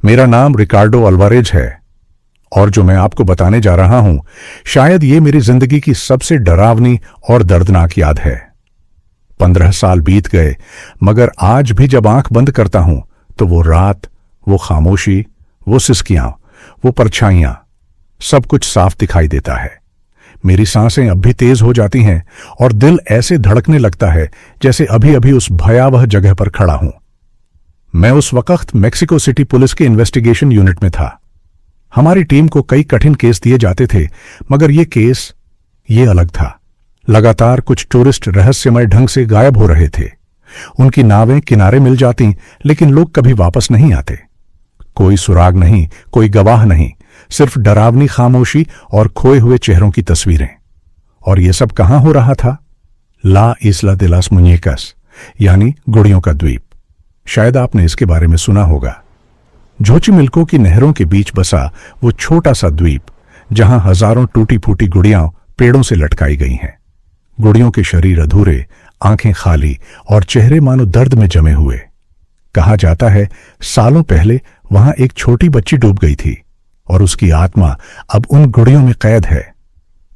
मेरा नाम रिकार्डो अल्वारेज है और जो मैं आपको बताने जा रहा हूं, शायद ये मेरी जिंदगी की सबसे डरावनी और दर्दनाक याद है। 15 साल बीत गए, मगर आज भी जब आंख बंद करता हूं तो वो रात, वो खामोशी, वो सिसकियां, वो परछाइयां, सब कुछ साफ दिखाई देता है। मेरी सांसें अब भी तेज हो जाती हैं और दिल ऐसे धड़कने लगता है जैसे अभी अभी उस भयावह जगह पर खड़ा हूं। मैं उस वक्त मेक्सिको सिटी पुलिस के इन्वेस्टिगेशन यूनिट में था। हमारी टीम को कई कठिन केस दिए जाते थे, मगर ये अलग था। लगातार कुछ टूरिस्ट रहस्यमय ढंग से गायब हो रहे थे। उनकी नावें किनारे मिल जाती, लेकिन लोग कभी वापस नहीं आते। कोई सुराग नहीं, कोई गवाह नहीं, सिर्फ डरावनी खामोशी और खोए हुए चेहरों की तस्वीरें। और ये सब कहां हो रहा था? ला इस्ला दे लास मुñecas, यानी गुड़ियों का द्वीप। शायद आपने इसके बारे में सुना होगा। जोचिमिल्को की नहरों के बीच बसा वो छोटा सा द्वीप, जहां हजारों टूटी फूटी गुड़ियां पेड़ों से लटकाई गई हैं। गुड़ियों के शरीर अधूरे, आंखें खाली और चेहरे मानो दर्द में जमे हुए। कहा जाता है सालों पहले वहां एक छोटी बच्ची डूब गई थी और उसकी आत्मा अब उन गुड़ियों में कैद है।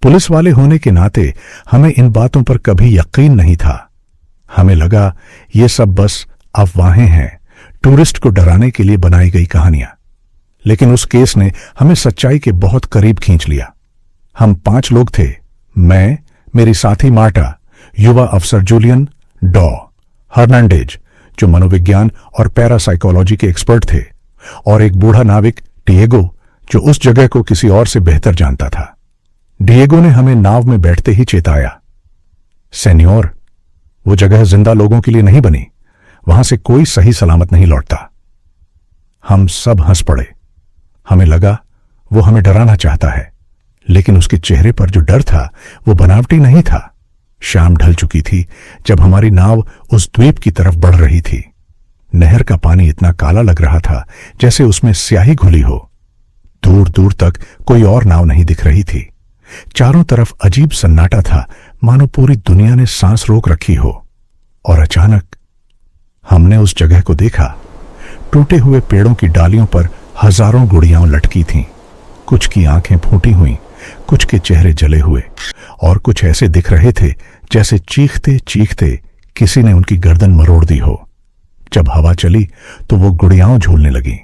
पुलिस वाले होने के नाते हमें इन बातों पर कभी यकीन नहीं था। हमें लगा ये सब बस अफवाहें हैं, टूरिस्ट को डराने के लिए बनाई गई कहानियां। लेकिन उस केस ने हमें सच्चाई के बहुत करीब खींच लिया। हम 5 लोग थे, मैं, मेरी साथी मार्टा, युवा अफसर जूलियन डॉ हर्नांडेज, जो मनोविज्ञान और पैरासाइकोलॉजी के एक्सपर्ट थे, और एक बूढ़ा नाविक डिएगो, जो उस जगह को किसी और से बेहतर जानता था। डिएगो ने हमें नाव में बैठते ही चेताया, सेन्योर, वो जगह जिंदा लोगों के लिए नहीं बनी, वहां से कोई सही सलामत नहीं लौटता। हम सब हंस पड़े। हमें लगा वो हमें डराना चाहता है, लेकिन उसके चेहरे पर जो डर था वो बनावटी नहीं था। शाम ढल चुकी थी जब हमारी नाव उस द्वीप की तरफ बढ़ रही थी। नहर का पानी इतना काला लग रहा था जैसे उसमें स्याही घुली हो। दूर दूर तक कोई और नाव नहीं दिख रही थी। चारों तरफ अजीब सन्नाटा था, मानो पूरी दुनिया ने सांस रोक रखी हो। और अचानक हमने उस जगह को देखा। टूटे हुए पेड़ों की डालियों पर हजारों गुड़ियां लटकी थीं। कुछ की आंखें फूटी हुई, कुछ के चेहरे जले हुए, और कुछ ऐसे दिख रहे थे जैसे चीखते चीखते किसी ने उनकी गर्दन मरोड़ दी हो। जब हवा चली तो वो गुड़ियां झूलने लगीं,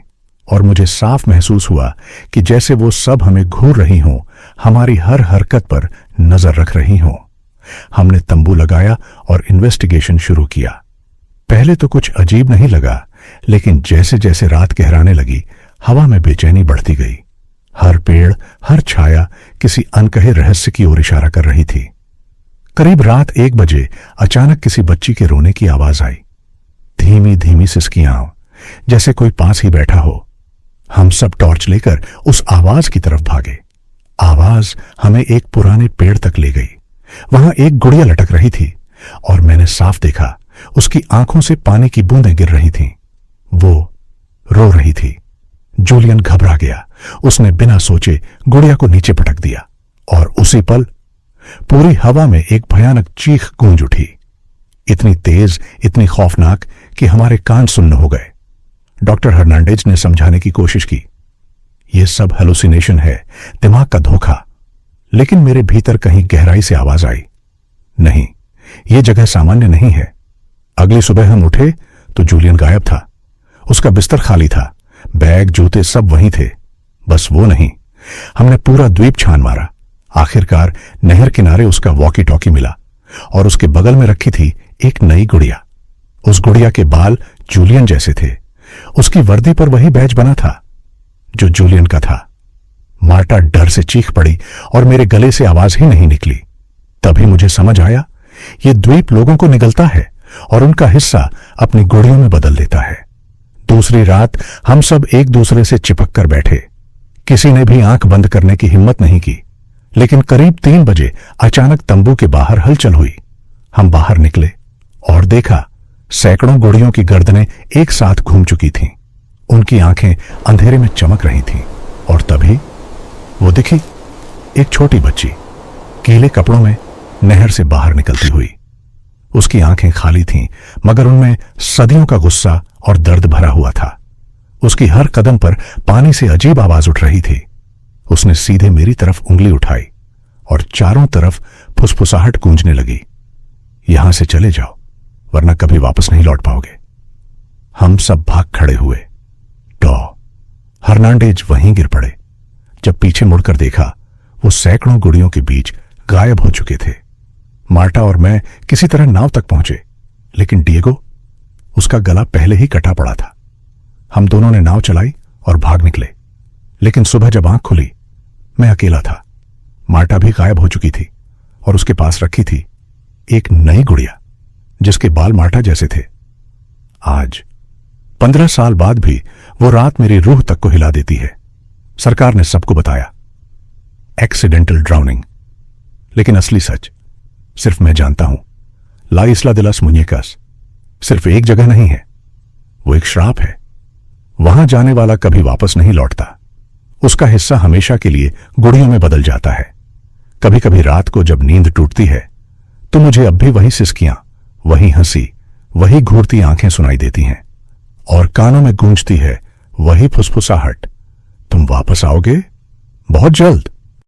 और मुझे साफ महसूस हुआ कि जैसे वो सब हमें घूर रही हों, हमारी हर हरकत पर नजर रख रही हों। हमने तंबू लगाया और इन्वेस्टिगेशन शुरू किया। पहले तो कुछ अजीब नहीं लगा, लेकिन जैसे जैसे रात गहराने लगी, हवा में बेचैनी बढ़ती गई। हर पेड़, हर छाया किसी अनकहे रहस्य की ओर इशारा कर रही थी। करीब रात 1 बजे अचानक किसी बच्ची के रोने की आवाज आई। धीमी धीमी सिसकियां, जैसे कोई पास ही बैठा हो। हम सब टॉर्च लेकर उस आवाज की तरफ भागे। आवाज हमें एक पुराने पेड़ तक ले गई। वहां एक गुड़िया लटक रही थी और मैंने साफ देखा उसकी आंखों से पानी की बूंदें गिर रही थीं। वो रो रही थी। जूलियन घबरा गया। उसने बिना सोचे गुड़िया को नीचे पटक दिया और उसी पल पूरी हवा में एक भयानक चीख गूंज उठी, इतनी तेज, इतनी खौफनाक कि हमारे कान सुन्न हो गए। डॉक्टर हर्नांडेज ने समझाने की कोशिश की, यह सब हेलुसिनेशन है, दिमाग का धोखा। लेकिन मेरे भीतर कहीं गहराई से आवाज आई, नहीं, यह जगह सामान्य नहीं है। अगली सुबह हम उठे तो जूलियन गायब था। उसका बिस्तर खाली था, बैग, जूते सब वहीं थे, बस वो नहीं। हमने पूरा द्वीप छान मारा। आखिरकार नहर किनारे उसका वॉकी टॉकी मिला और उसके बगल में रखी थी एक नई गुड़िया। उस गुड़िया के बाल जूलियन जैसे थे। उसकी वर्दी पर वही बैज बना था जो जूलियन का था। मार्टा डर से चीख पड़ी और मेरे गले से आवाज ही नहीं निकली। तभी मुझे समझ आया, ये द्वीप लोगों को निगलता है और उनका हिस्सा अपनी गुड़ियों में बदल देता है। दूसरी रात हम सब एक दूसरे से चिपक कर बैठे। किसी ने भी आंख बंद करने की हिम्मत नहीं की। लेकिन करीब 3 बजे अचानक तंबू के बाहर हलचल हुई। हम बाहर निकले और देखा सैकड़ों गुड़ियों की गर्दनें एक साथ घूम चुकी थीं। उनकी आंखें अंधेरे में चमक रही थीं। और तभी वो दिखी, एक छोटी बच्ची गीले कपड़ों में नहर से बाहर निकलती हुई। उसकी आंखें खाली थीं, मगर उनमें सदियों का गुस्सा और दर्द भरा हुआ था। उसकी हर कदम पर पानी से अजीब आवाज उठ रही थी। उसने सीधे मेरी तरफ उंगली उठाई और चारों तरफ फुसफुसाहट गूंजने लगी। यहां से चले जाओ, वरना कभी वापस नहीं लौट पाओगे। हम सब भाग खड़े हुए। डॉ हर्नांडेज वहीं गिर पड़े। जब पीछे मुड़कर देखा, वो सैकड़ों गुड़ियों के बीच गायब हो चुके थे। मार्टा और मैं किसी तरह नाव तक पहुंचे, लेकिन डिएगो, उसका गला पहले ही कटा पड़ा था। हम दोनों ने नाव चलाई और भाग निकले, लेकिन सुबह जब आंख खुली, मैं अकेला था। मार्टा भी गायब हो चुकी थी और उसके पास रखी थी एक नई गुड़िया, जिसके बाल मार्टा जैसे थे। आज 15 साल बाद भी वो रात मेरी रूह तक को हिला देती है। सरकार ने सबको बताया, एक्सीडेंटल ड्राउनिंग, लेकिन असली सच सिर्फ मैं जानता हूं। ला इस्ला दे लास मुñecas सिर्फ एक जगह नहीं है, वो एक श्राप है। वहां जाने वाला कभी वापस नहीं लौटता। उसका हिस्सा हमेशा के लिए गुड़ियों में बदल जाता है। कभी कभी रात को जब नींद टूटती है, तो मुझे अब भी वही सिसकियां, वही हंसी, वही घूरती आंखें सुनाई देती हैं, और कानों में गूंजती है वही फुसफुसाहट, तुम वापस आओगे बहुत जल्द।